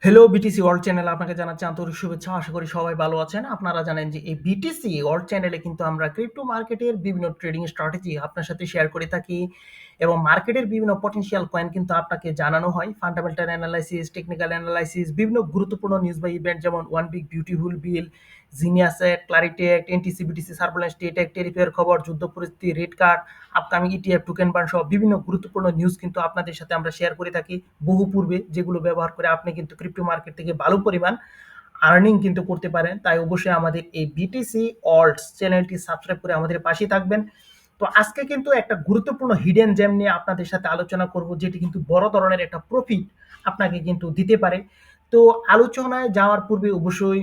Hello BTC world চ্যানেলে আপনাকে জানাচ্ছি আন্তরিক শুভেচ্ছা। আশা করি সবাই ভালো আছেন। আপনারা জানেন যে এই বিটিসি ওয়ার্ল্ড চ্যানেলে কিন্তু আমরা ক্রিপ্টো মার্কেটের বিভিন্ন ট্রেডিং স্ট্র্যাটেজি আপনার সাথে শেয়ার করে থাকি এবং মার্কেটের বিভিন্ন পটেনশিয়াল কয়েন কিন্তু আপনাকে জানানো হয়। ফান্ডামেন্টাল অ্যানালাইসিস, টেকনিক্যাল অ্যানালাইসিস, বিভিন্ন গুরুত্বপূর্ণ নিউজ বা ইভেন্ট যেমন one big beautiful bill, genius act, clarity act, NTC BTC surveillance state act, টেরিফের খবর, যুদ্ধ পরিস্থিতি, red card, upcoming ETF, token burn সহ বিভিন্ন গুরুত্বপূর্ণ নিউজ কিন্তু আপনাদের সাথে আমরা শেয়ার করে থাকি বহু পূর্বে, যেগুলো ব্যবহার করে আপনি কিন্তু ক্রিপ্টো মার্কেট থেকে ভালো পরিমাণ আর্নিং কিন্তু করতে পারেন। তাই অবশ্যই আমাদের এই বিটিসি অল্টস চ্যানেলটি সাবস্ক্রাইব করে আমাদের পাশেই থাকবেন। তো আজকে কিন্তু একটা গুরুত্বপূর্ণ হিডেন জেম নিয়ে আপনাদের সাথে আলোচনা করব, যেটি কিন্তু বড় ধরনের একটা প্রফিট আপনাকে কিন্তু দিতে পারে। তো আলোচনায় যাওয়ার পূর্বে অবশ্যই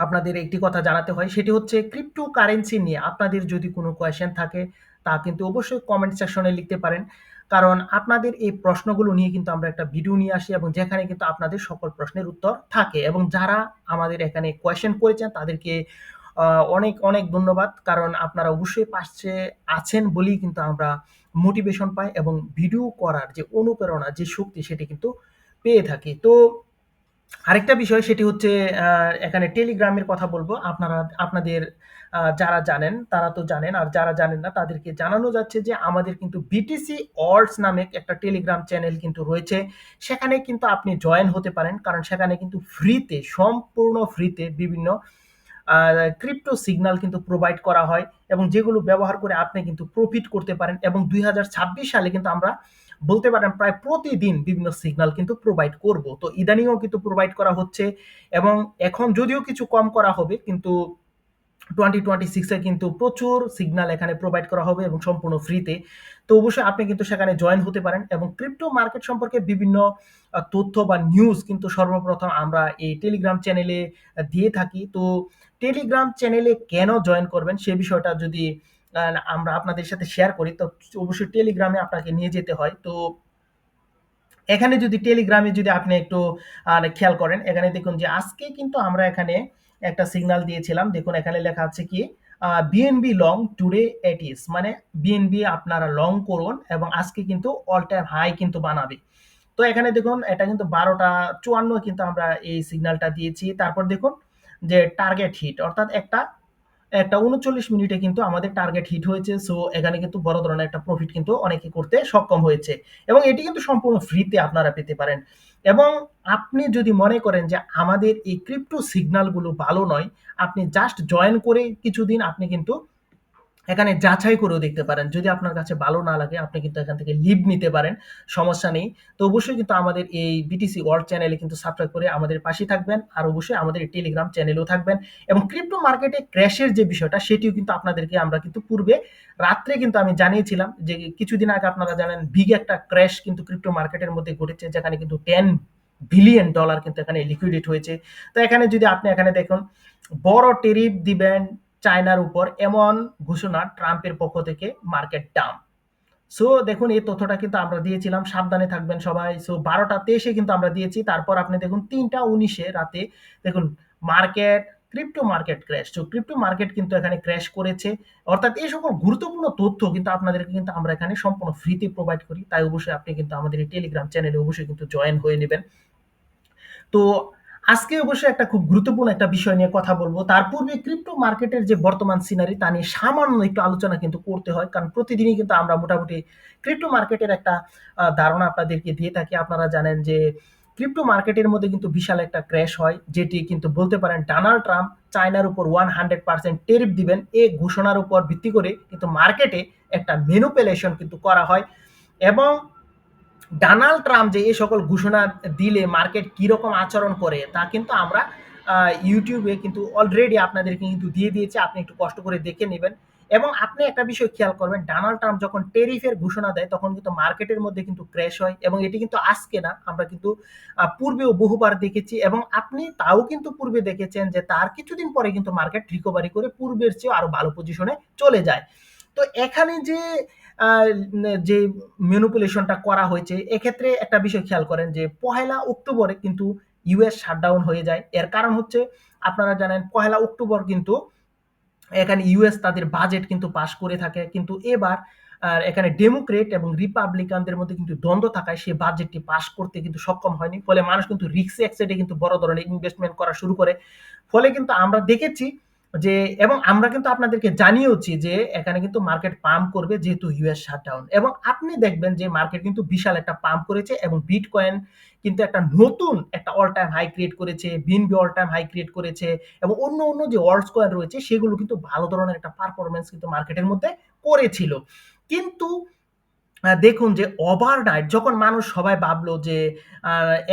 আপনাদের একটি কথা জানাতে হয়, সেটি হচ্ছে ক্রিপ্টো কারেন্সি নিয়ে আপনাদের যদি কোনো কোয়েশ্চেন থাকে তা কিন্তু অবশ্যই কমেন্ট সেকশনে লিখতে পারেন। কারণ আপনাদের এই প্রশ্নগুলো নিয়ে কিন্তু আমরা একটা ভিডিও নিয়ে আসি এবং যেখানে কিন্তু আপনাদের সকল প্রশ্নের উত্তর থাকে, এবং যারা আমাদের এখানে কোয়েশ্চেন করেছেন তাদেরকে অনেক অনেক ধন্যবাদ। কারণ আপনারা অবশ্যই পাশে আছেন বলেই কিন্তু আমরা মোটিভেশন পাই এবং ভিডিও করার যে অনুপ্রেরণা, যে শক্তি, সেটি কিন্তু পেয়ে থাকি। তো আরেকটা বিষয় সেটি হচ্ছে এখানে টেলিগ্রামের কথা বলবো। আপনাদের যারা জানেন তারা তো জানেন, আর যারা জানেন না তাদেরকে জানানো যাচ্ছে যে আমাদের কিন্তু বিটিসি অল্টস নামে একটা টেলিগ্রাম চ্যানেল কিন্তু রয়েছে। সেখানে কিন্তু আপনি জয়েন হতে পারেন, কারণ সেখানে কিন্তু ফ্রিতে, সম্পূর্ণ ফ্রিতে বিভিন্ন ক্রিপ্টো সিগন্যাল কিন্তু প্রোভাইড করা হয় এবং যেগুলো ব্যবহার করে আপনি কিন্তু প্রফিট করতে পারেন। এবং 2026 সালে কিন্তু আমরা বলতে পারেন প্রায় প্রতিদিন বিভিন্ন সিগন্যাল কিন্তু প্রোভাইড করব। তো ইদানিংও কিন্তু প্রোভাইড করা হচ্ছে এবং এখন যদিও কিছু কম করা হবে, কিন্তু 2026 এ কিন্তু প্রচুর সিগন্যাল এখানে প্রোভাইড করা হবে এবং সম্পূর্ণ ফ্রিতে। তো অবশ্যই আপনি কিন্তু সেখানে জয়েন হতে পারেন এবং ক্রিপ্টো মার্কেট সম্পর্কে বিভিন্ন তথ্য বা নিউজ কিন্তু সর্বপ্রথম আমরা এই টেলিগ্রাম চ্যানেলে দিয়ে থাকি। তো টেলিগ্রাম চ্যানেলে কেন জয়েন করবেন সে বিষয়টা যদি আমরা আপনাদের সাথে শেয়ার করি, তো অবশ্যই টেলিগ্রামে আপনাকে নিয়ে যেতে হয়। তো এখানে যদি টেলিগ্রামে যদি আপনি একটু খেয়াল করেন, এখানে দেখুন যে আজকে কিন্তু আমরা এখানে একটা সিগন্যাল দিয়েছিলাম। দেখুন এখানে লেখা আছে কি, BNB long today at is, মানে বিএনবি আপনারা লং করুন এবং আজকে কিন্তু অল টাইম হাই কিন্তু বানাবে। তো এখানে দেখুন এটা কিন্তু 12টা 54 কিন্তু আমরা এই সিগন্যালটা দিয়েছি। তারপর দেখুন যে টার্গেট হিট, অর্থাৎ একটা একটা 39 মিনিটে কিন্তু আমাদের টার্গেট হিট হয়েছে। সো এখানে কিন্তু বড় ধরনের একটা প্রফিট কিন্তু অনেকে করতে সক্ষম হয়েছে এবং এটি কিন্তু সম্পূর্ণ ফ্রিতে আপনারা পেতে পারেন। এবং আপনি যদি মনে করেন যে আমাদের এই ক্রিপ্টো সিগন্যালগুলো ভালো নয়, আপনি জাস্ট জয়েন করে কিছুদিন আপনি কিন্তু এখানে যাচাই করেও দেখতে পারেন। যদি আপনার কাছে ভালো না লাগে আপনি কিন্তু এখান থেকে লিভ নিতে পারেন, সমস্যা নেই। তো অবশ্যই কিন্তু আমাদের এই বিটিসি ওয়ার্ল্ড চ্যানেলে কিন্তু সাবস্ক্রাইব করে আমাদের পাশেই থাকবেন, আর অবশ্যই আমাদের এই টেলিগ্রাম চ্যানেলেও থাকবেন। এবং ক্রিপ্টো মার্কেটে ক্র্যাশের যে বিষয়টা সেটিও কিন্তু আপনাদেরকে আমরা কিন্তু পূর্বে রাত্রে কিন্তু আমি জানিয়েছিলাম যে কিছুদিন আগে আপনারা জানেন বিগ একটা ক্র্যাশ কিন্তু ক্রিপ্টো মার্কেটের মধ্যে ঘটেছে, যেখানে কিন্তু $10 বিলিয়ন কিন্তু এখানে লিকুইডেট হয়েছে। তো এখানে যদি আপনি এখানে দেখুন, বড় টেরিফ দিবেন চায়নার উপর, এমন ঘোষণা ট্রাম্পের পক্ষ থেকে, মার্কেট ডাউন। সো দেখুন এই তথ্যটা কিন্তু আমরা দিয়েছিলাম, সাবধানে থাকবেন সবাই। সো 12টা 23-এ কিন্তু আমরা দিয়েছি। তারপর আপনি দেখুন 3টা 19-এ রাতে দেখুন মার্কেট, ক্রিপ্টো মার্কেট ক্র্যাশ। তো ক্রিপ্টো মার্কেট কিন্তু এখানে ক্র্যাশ করেছে। অর্থাৎ এই সকল গুরুত্বপূর্ণ তথ্য কিন্তু আপনাদেরকে কিন্তু আমরা এখানে সম্পূর্ণ ফ্রিতে প্রোভাইড করি। তাই অবশ্যই আপনি কিন্তু আমাদের এই টেলিগ্রাম চ্যানেলে অবশ্যই কিন্তু জয়েন হয়ে নেবেন। তো আজকে অবশ্যই একটা খুব গুরুত্বপূর্ণ একটা বিষয় নিয়ে কথা বলবো। তার পূর্বে ক্রিপ্টো মার্কেটের যে বর্তমান সিনারি তা নিয়ে সামান্য একটু আলোচনা কিন্তু করতে হয়। কারণ প্রতিদিনই কিন্তু আমরা মোটামুটি ক্রিপ্টো মার্কেটের একটা ধারণা আপনাদেরকে দিয়ে থাকি। আপনারা জানেন যে ক্রিপ্টো মার্কেটের মধ্যে কিন্তু বিশাল একটা ক্র্যাশ হয়, যেটি কিন্তু বলতে পারেন ডোনাল্ড ট্রাম্প চায়নার উপর 100% টেরিফ দিবেন এই ঘোষণার উপর ভিত্তি করে কিন্তু মার্কেটে একটা ম্যানিপুলেশন কিন্তু করা হয়। এবং ডোনাল্ড ট্রাম্প যে এই সকল ঘোষণা দিলে মার্কেট কিরকম আচরণ করে তা কিন্তু আমরা ইউটিউবে কিন্তু অলরেডি আপনাদেরকে কিন্তু দিয়ে দিয়েছি, আপনি একটু কষ্ট করে দেখে নেবেন। এবং আপনি একটা বিষয় খেয়াল করবেন, ডোনাল্ড ট্রাম্প যখন টেরিফের ঘোষণা দেয় তখন কিন্তু মার্কেটের মধ্যে কিন্তু ক্র্যাশ হয়, এবং এটি কিন্তু আজকে না, আমরা কিন্তু পূর্বেও বহুবার দেখেছি এবং আপনি তাও কিন্তু পূর্বে দেখেছেন যে তার কিছুদিন পরে কিন্তু মার্কেট রিকভারি করে পূর্বের চেয়ে আরো ভালো পজিশনে চলে যায়। তো এখানে যে যে ম্যানিপুলেশনটা করা হয়েছে, এক্ষেত্রে একটা বিষয় খেয়াল করেন যে 1 অক্টোবরে কিন্তু ইউএস শাটডাউন হয়ে যায়। এর কারণ হচ্ছে, আপনারা জানেন 1 অক্টোবর কিন্তু এখানে ইউএস তাদের বাজেট কিন্তু পাস করে থাকে, কিন্তু এবার আর এখানে ডেমোক্রেট এবং রিপাবলিকানদের মধ্যে কিন্তু দ্বন্দ্ব থাকায় সে বাজেটটি পাস করতে কিন্তু সক্ষম হয়নি। ফলে মানুষ কিন্তু রিস্ক অ্যাসেটে কিন্তু বড় ধরনের ইনভেস্টমেন্ট করা শুরু করে। ফলে কিন্তু আমরা দেখেছি যে, এবং আমরা কিন্তু আপনাদেরকে জানিয়েওছি যে এখানে কিন্তু মার্কেট পাম্প করবে যেহেতু ইউএস শাটডাউন, এবং আপনি দেখবেন যে মার্কেট কিন্তু বিশাল একটা পাম্প করেছে এবং বিটকয়েন কিন্তু একটা নতুন একটা অল টাইম হাই ক্রিয়েট করেছে, BNB all time high create করেছে, এবং অন্য যে ওয়ার্ল্ড কয়েন রয়েছে সেগুলো কিন্তু ভালো ধরনের একটা পারফরমেন্স কিন্তু মার্কেটের মধ্যে করেছিল। কিন্তু দেখুন যে ওভারনাইট যখন মানুষ সবাই ভাবলো যে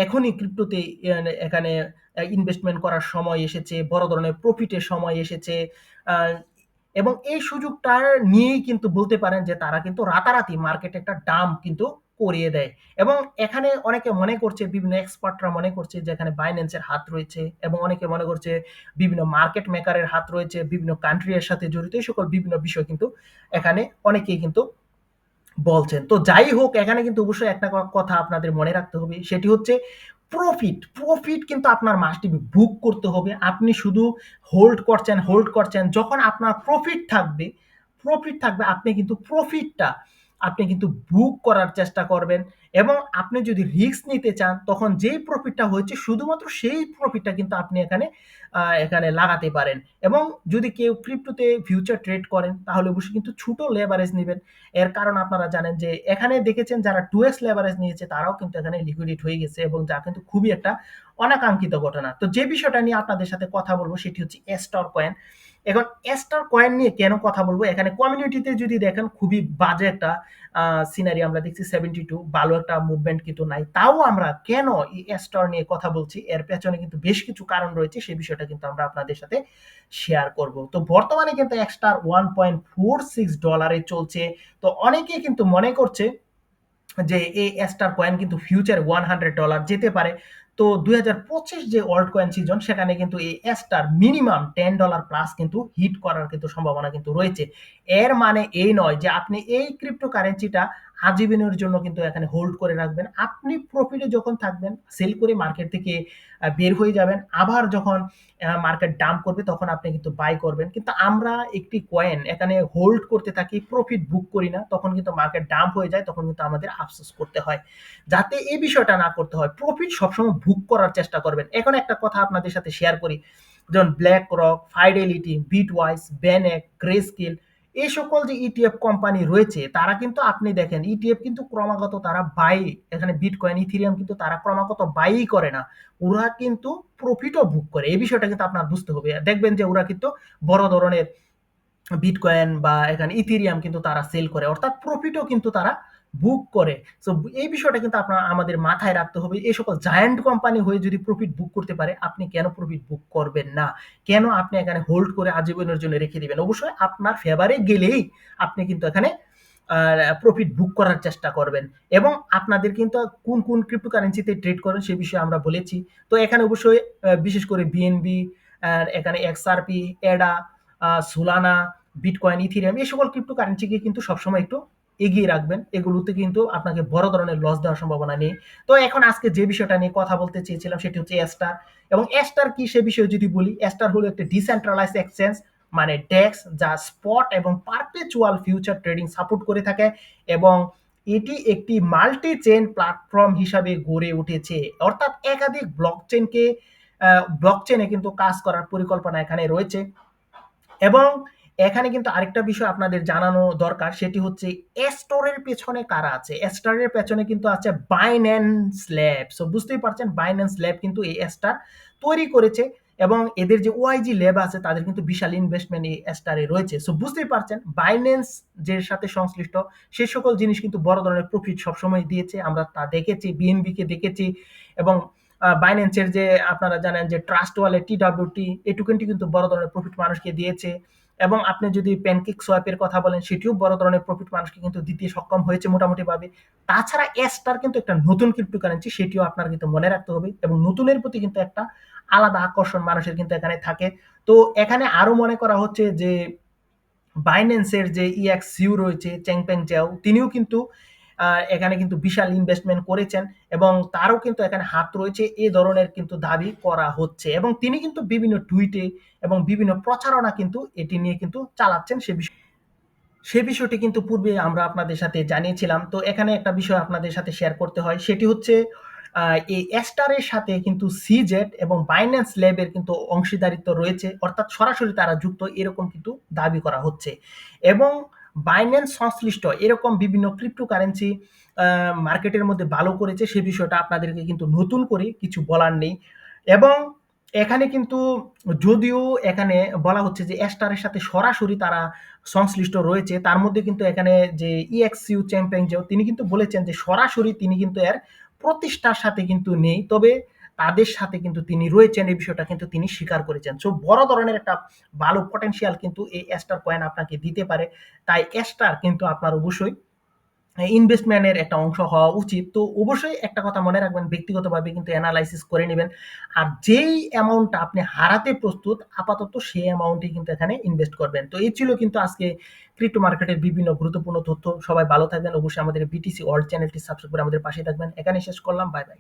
এখনই ক্রিপ্টোতে এখানে ইনভেস্টমেন্ট করার সময় এসেছে, বড় ধরনের প্রফিটের সময় এসেছে, আহ, এবং এই সুযোগটা নিয়েই কিন্তু বলতে পারেন যে তারা কিন্তু রাতারাতি মার্কেটে একটা ডাম্প কিন্তু করিয়ে দেয়। এবং এখানে অনেকে মনে করছে, বিভিন্ন এক্সপার্টরা মনে করছে যে এখানে বাইন্যান্সের হাত রয়েছে, এবং অনেকে মনে করছে বিভিন্ন মার্কেট মেকারের হাত রয়েছে, বিভিন্ন কান্ট্রি এর সাথে জড়িত, এই সকল বিভিন্ন বিষয় কিন্তু এখানে অনেকেই কিন্তু বলছেন। তো যাই হোক, এখানে কিন্তু অবশ্যই একটা কথা আপনাদের মনে রাখতে হবে, সেটি হচ্ছে প্রফিট কিন্তু আপনার মাস্ট বি বুক করতে হবে। আপনি শুধু হোল্ড করছেন, যখন আপনার প্রফিট থাকবে আপনি কিন্তু বুক করার চেষ্টা করবেন। এবং আপনি যদি রিস্ক নিতে চান, তখন যেই প্রফিটটা হয়েছে শুধুমাত্র সেই প্রফিটটা কিন্তু আপনি এখানে লাগাতে পারেন। এবং যদি কেউ ক্রিপ্টোতে ফিউচার ট্রেড করেন, তাহলে অবশ্যই কিন্তু ছোট লেভারেজ নেবেন। এর কারণ আপনারা জানেন যে এখানে দেখেছেন যারা 2x লেভারেজ নিয়েছে তারাও কিন্তু এখানে লিকুইডেট হয়ে গেছে, এবং যা কিন্তু খুবই একটা অনাকাঙ্ক্ষিত ঘটনা। তো যে বিষয়টা নিয়ে আপনাদের সাথে কথা বলবো সেটি হচ্ছে এস্টর কয়েন। এখন এস্টর কয়েন নিয়ে কেন কথা বলবো, এখানে কমিউনিটিতে যদি দেখেন খুবই বাজে একটা সিনারি আমরা দেখছি, 72 ভালো একটা মুভমেন্ট কিন্তু নাই। তাও আমরা কেন এই এস্টর নিয়ে কথা বলছি, এর পেছনে কিন্তু বেশ কিছু কারণ রয়েছে, সেই বিষয়টা কিন্তু আমরা আপনাদের সাথে শেয়ার করব। তো বর্তমানে কিন্তু এস্টর $1.46 চলছে। তো অনেকে কিন্তু মনে করছে যে এই এস্টার কয়েন কিন্তু ফিউচার $100 যেতে পারে। তো 2025 যে ওয়ার্ল্ড কয়েন সিজন, সেখানে কিন্তু এই এস্টার মিনিমাম $10 প্লাস কিন্তু হিট করার কিন্তু সম্ভাবনা কিন্তু রয়েছে। এর মানে এই নয় যে আপনি এই ক্রিপ্টো কারেন্সিটা আজীবনের জন্য কিন্তু এখানে হোল্ড করে রাখবেন। আপনি প্রফিটে যখন থাকবেন সেল করে মার্কেট থেকে বের হয়ে যাবেন। আবার যখন মার্কেট ডাম্প করবে তখন আপনি কিন্তু বাই করবেন। কিন্তু আমরা একটি কয়েন এখানে হোল্ড করতে থাকি, প্রফিট বুক করি না, তখন কিন্তু মার্কেট ডাম্প হয়ে যায়, তখন কিন্তু আমাদের আফসোস করতে হয়। যাতে এই বিষয়টা না করতে হয়, প্রফিট সবসময় বুক করার চেষ্টা করবেন। এখন একটা কথা আপনাদের সাথে শেয়ার করি, যেমন BlackRock, Fidelity, Bitwise, VanEck, Grayscale, এই সকল যে ইটিএফ কোম্পানি রয়েছে, তারা কিন্তু আপনি দেখেন ইটিএফ কিন্তু ক্রমাগত তারা বাই, এখানে বিটকয়েন, ইথেরিয়াম কিন্তু তারা ক্রমাগত বাইই করে না, ওরা কিন্তু প্রফিটও বুক করে। এই বিষয়টা কিন্তু আপনার বুঝতে হবে। দেখবেন যে ওরা কিন্তু বড় ধরনের বিটকয়েন বা এখানে ইথেরিয়াম কিন্তু তারা সেল করে, অর্থাৎ প্রফিটও কিন্তু তারা বুক করে। সো এই বিষয়টা কিন্তু আপনার আমাদের মাথায় রাখতে হবে। এই সকল জায়ান্ট কোম্পানি হয়ে যদি প্রফিট বুক করতে পারে, আপনি কেন প্রফিট বুক করবেন না? কেন আপনি এখানে হোল্ড করে আজীবনের জন্য রেখে দিবেন? অবশ্যই আপনার ফেভারে গেলেই আপনি কিন্তু এখানে প্রফিট বুক করার চেষ্টা করবেন। এবং আপনাদের কিন্তু কোন ক্রিপ্টোকারেন্সিতে ট্রেড করেন সে বিষয়ে আমরা বলেছি। তো এখানে অবশ্যই বিশেষ করে বিএনবি, এখানে এক্সআরপি, এডা, সোলানা, বিটকয়েন, ইথেরিয়াম, এই সকল ক্রিপ্টোকারেন্সিকে কিন্তু সবসময় একটু এগিয়ে রাখবেন। এগুলোতে কিন্তু আপনাকে বড় ধরনের লস দেওয়ার সম্ভাবনা নেই। তো এখন আজকে যে বিষয়টা নিয়ে কথা বলতে চেয়েছিলাম সেটি হচ্ছে এস্টার। এবং এস্টার কি সে বিষয়ে যদি বলি, এস্টার হলো একটা ডিসেন্ট্রালাইজড এক্সচেঞ্জ, মানে ডেক্স, যা স্পট এবং পারপেচুয়াল ফিউচার ট্রেডিং সাপোর্ট করে থাকে, এবং এটি একটি মাল্টি চেইন প্ল্যাটফর্ম হিসাবে গড়ে উঠেছে। অর্থাৎ একাধিক ব্লকচেনে কিন্তু কাজ করার পরিকল্পনা এখানে রয়েছে। এবং এখানে কিন্তু আরেকটা বিষয় আপনাদের জানানো দরকার, সেটি হচ্ছে এস্টরের পেছনে কারা আছে। এস্টরের পেছনে কিন্তু আছে বাইন্যান্স ল্যাব। সো বুঝতেই পারছেন, বাইন্যান্স ল্যাব কিন্তু এই এস্টার তৈরি করেছে, এবং এদের যে ওআইজি ল্যাব আছে তাদের কিন্তু বিশাল ইনভেস্টমেন্ট এই এস্টারে রয়েছে। সো বুঝতেই পারছেন বাইন্যান্স যে সাথে সংশ্লিষ্ট সেই সকল জিনিস কিন্তু বড় ধরনের প্রফিট সবসময় দিয়েছে, আমরা তা দেখেছি, বিএনবি কে দেখেছি। এবং বাইন্যান্সের যে আপনারা জানেন যে ট্রাস্ট ওয়ালেট, টিডব্লিউটি, এই টোকেনটি কিন্তু বড় ধরনের প্রফিট মানুষকে দিয়েছে। এবং আপনি যদি প্যানকেক সোয়াপের কথা বলেন, সেটিও বড় ধরনের প্রফিট মানুষকে কিন্তু দিতে সক্ষম হয়েছে মোটামুটি ভাবে। তাছাড়া এস্টার কিন্তু একটা নতুন ক্রিপ্টোকারেন্সি, সেটিও আপনার কিন্তু মনে রাখতে হবে, এবং নতুনের প্রতি কিন্তু একটা আলাদা আকর্ষণ মানুষের কিন্তু এখানে থাকে। তো এখানে আরো মনে করা হচ্ছে যে বাইন্যান্সের যে ইএক্সইউ রয়েছে, চ্যাংপেং চ্যাও, তিনিও কিন্তু এখানে কিন্তু বিশাল ইনভেস্টমেন্ট করেছেন, এবং তারও কিন্তু এখানে হাত রয়েছে, এ ধরনের কিন্তু দাবি করা হচ্ছে। এবং তিনি কিন্তু বিভিন্ন টুইটে এবং বিভিন্ন প্রচারণা কিন্তু এটি নিয়ে কিন্তু চালাচ্ছেন সে বিষয়ে। সে বিষয়টি কিন্তু পূর্বে আমরা আপনাদের সাথে জানিয়েছিলাম। তো এখানে একটা বিষয় আপনাদের সাথে শেয়ার করতে হয়। সেটি হচ্ছে এই এস্টারের সাথে কিন্তু সিজেড এবং বাইন্যান্স ল্যাবের কিন্তু অংশীদারিত্ব রয়েছে। অর্থাৎ সরাসরি তারা যুক্ত এরকম কিন্তু দাবি করা হচ্ছে। এবং বাইন্যান্স সংশ্লিষ্ট এরকম বিভিন্ন ক্রিপ্টোকারেন্সি মার্কেটের মধ্যে ভালো করেছে সে বিষয়টা আপনাদেরকে কিন্তু নতুন করে কিছু বলার নেই। এবং এখানে কিন্তু যদিও এখানে বলা হচ্ছে যে এস্টারের সাথে সরাসরি তারা সংশ্লিষ্ট রয়েছে, তার মধ্যে কিন্তু এখানে যে ইএক্সইউ চ্যাম্পিয়ন তিনি কিন্তু বলেছেন যে সরাসরি তিনি কিন্তু এর প্রতিষ্ঠার সাথে কিন্তু নেই, তবে তাদের সাথে কিন্তু তিনি রয়েছেন এই বিষয়টা কিন্তু তিনি স্বীকার করেছেন। সো বড় ধরনের একটা ভালো পটেনশিয়াল কিন্তু এই এস্টার কয়েন আপনাকে দিতে পারে। তাই এস্টার কিন্তু আপনার অবশ্যই ইনভেস্টমেন্টের একটা অংশ হওয়া উচিত। তো অবশ্যই একটা কথা মনে রাখবেন, ব্যক্তিগতভাবে কিন্তু অ্যানালাইসিস করে নেবেন। আর যেই অ্যামাউন্টটা আপনি হারাতে প্রস্তুত আপাতত সেই অ্যামাউন্টই কিন্তু এখানে ইনভেস্ট করবেন। তো এই ছিল কিন্তু আজকে ক্রিপ্টো মার্কেটের বিভিন্ন গুরুত্বপূর্ণ তথ্য। সবাই ভালো থাকবেন। অবশ্যই আমাদের বিটিসি ওয়ার্ল্ড চ্যানেলটি সাবস্ক্রাইব করে আমাদের পাশে থাকবেন। এখানে শেষ করলাম। Bye bye.